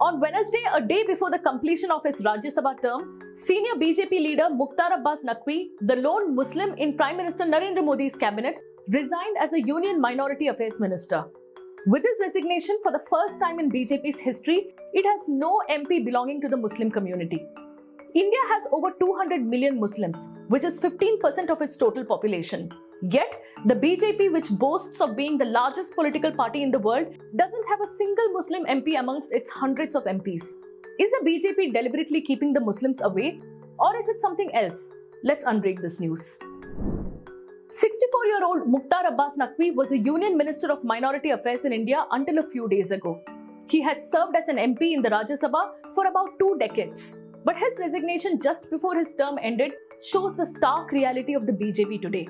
On Wednesday, a day before the completion of his Rajya Sabha term, senior BJP leader Mukhtar Abbas Naqvi, the lone Muslim in Prime Minister Narendra Modi's cabinet, resigned as a Union Minority Affairs Minister. With his resignation, for the first time in BJP's history, it has no MP belonging to the Muslim community. India has over 200 million Muslims, which is 15% of its total population. Yet, the BJP, which boasts of being the largest political party in the world, doesn't have a single Muslim MP amongst its hundreds of MPs. Is the BJP deliberately keeping the Muslims away? Or is it something else? Let's unbreak this news. 64-year-old Mukhtar Abbas Naqvi was a Union Minister of Minority Affairs in India until a few days ago. He had served as an MP in the Rajya Sabha for about 2 decades. But his resignation just before his term ended shows the stark reality of the BJP today.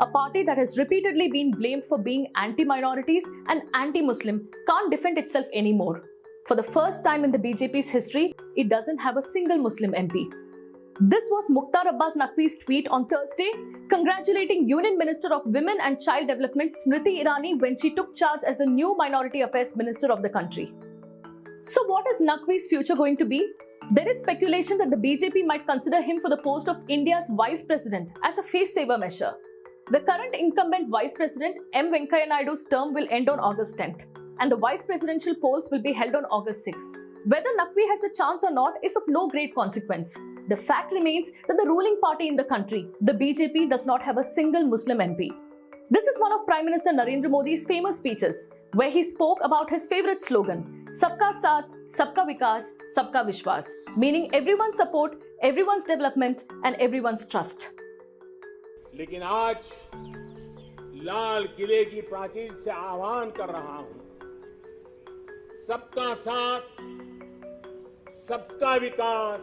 A party that has repeatedly been blamed for being anti-minorities and anti-Muslim can't defend itself anymore. For the first time in the BJP's history, it doesn't have a single Muslim MP. This was Mukhtar Abbas Naqvi's tweet on Thursday, congratulating Union Minister of Women and Child Development Smriti Irani when she took charge as the new Minority Affairs Minister of the country. So what is Naqvi's future going to be? There is speculation that the BJP might consider him for the post of India's Vice President as a face-saver measure. The current incumbent Vice President M. Venkaiah Naidu's term will end on August 10th, and the Vice Presidential polls will be held on August 6th. Whether Naqvi has a chance or not is of no great consequence. The fact remains that the ruling party in the country, the BJP, does not have a single Muslim MP. This is one of Prime Minister Narendra Modi's famous speeches, where he spoke about his favorite slogan, Sabka Saath, Sabka Vikas, Sabka Vishwas, meaning everyone's support, everyone's development, and everyone's trust. लेकिन आज लाल किले की प्राचीर से आह्वान कर रहा हूं, सबका साथ, सबका विकास,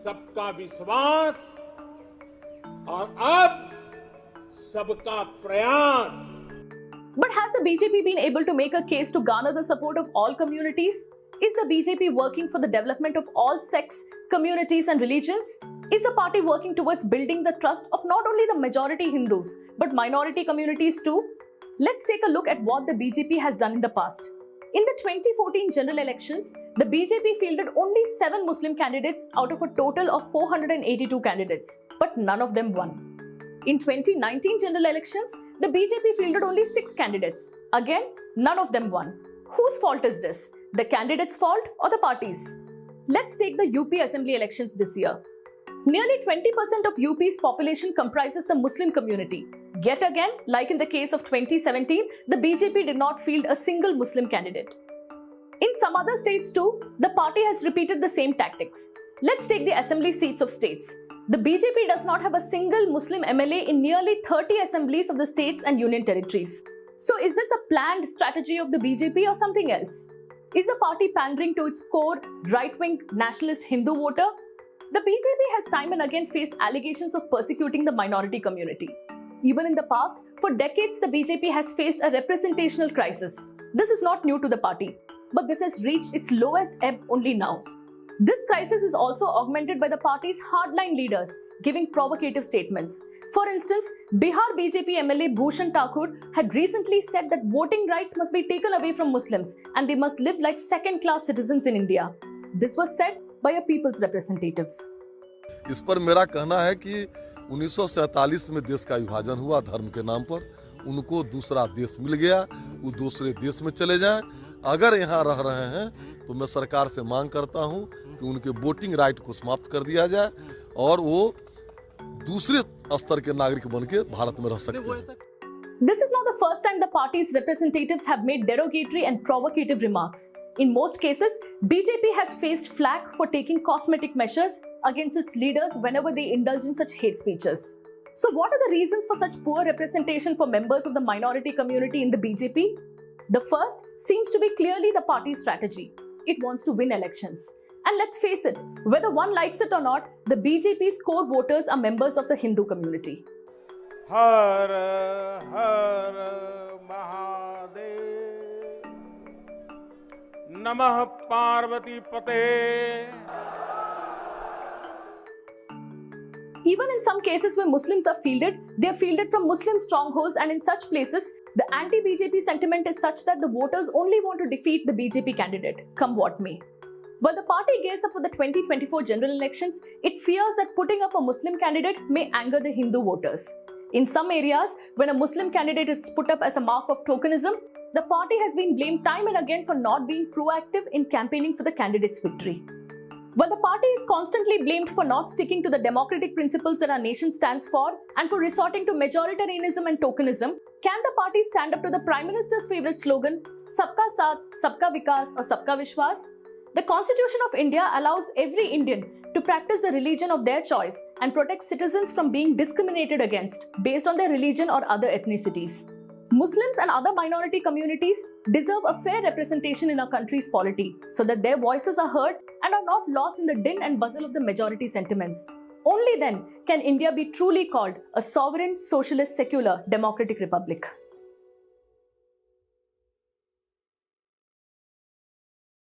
सबका विश्वास और अब सबका प्रयास. But has the BJP been able to make a case to garner the support of all communities? Is the BJP working for the development of all sects, communities and religions? Is the party working towards building the trust of not only the majority Hindus, but minority communities too? Let's take a look at what the BJP has done in the past. In the 2014 general elections, the BJP fielded only 7 Muslim candidates out of a total of 482 candidates, but none of them won. In 2019 general elections, the BJP fielded only 6 candidates. Again, none of them won. Whose fault is this? The candidate's fault or the party's? Let's take the UP Assembly elections this year. Nearly 20% of UP's population comprises the Muslim community. Yet again, like in the case of 2017, the BJP did not field a single Muslim candidate. In some other states too, the party has repeated the same tactics. Let's take the assembly seats of states. The BJP does not have a single Muslim MLA in nearly 30 assemblies of the states and union territories. So is this a planned strategy of the BJP or something else? Is the party pandering to its core, right-wing, nationalist Hindu voter? The BJP has time and again faced allegations of persecuting the minority community. Even in the past, for decades the BJP has faced a representational crisis. This is not new to the party, but this has reached its lowest ebb only now. This crisis is also augmented by the party's hardline leaders giving provocative statements. For instance, Bihar BJP MLA Bhushan Thakur had recently said that voting rights must be taken away from Muslims and they must live like second-class citizens in India. This was said by a people's representative. इस पर मेरा कहना है कि 1947 में देश का विभाजन हुआ धर्म के नाम पर, उनको दूसरा देश मिल गया, वो दूसरे देश में चले जाएं. अगर यहाँ रह रहे हैं तो मैं सरकार से मांग करता हूँ कि उनके वोटिंग राइट को समाप्त कर दिया जाए और वो दूसरे स्तर के नागरिक बनके भारत में रह सकते हैं. This is not the first time the party's representatives have made derogatory and provocative remarks. In most cases, BJP has faced flack for taking cosmetic measures against its leaders whenever they indulge in such hate speeches. So what are the reasons for such poor representation for members of the minority community in the BJP? The first seems to be clearly the party's strategy. It wants to win elections. And let's face it, whether one likes it or not, the BJP's core voters are members of the Hindu community. हर हर महादेव, नमः पार्वती पते. Even in some cases where Muslims are fielded, they are fielded from Muslim strongholds, and in such places, The anti-BJP sentiment is such that the voters only want to defeat the BJP candidate, come what may. While the party gears up for the 2024 general elections, it fears that putting up a Muslim candidate may anger the Hindu voters. In some areas, when a Muslim candidate is put up as a mark of tokenism, the party has been blamed time and again for not being proactive in campaigning for the candidate's victory. While the party is constantly blamed for not sticking to the democratic principles that our nation stands for and for resorting to majoritarianism and tokenism, can the party stand up to the Prime Minister's favourite slogan, Sabka Saath, Sabka Vikas or Sabka Vishwas? The Constitution of India allows every Indian to practice the religion of their choice and protects citizens from being discriminated against based on their religion or other ethnicities. Muslims and other minority communities deserve a fair representation in our country's polity so that their voices are heard and are not lost in the din and bustle of the majority sentiments. Only then can India be truly called a sovereign, socialist, secular, democratic republic.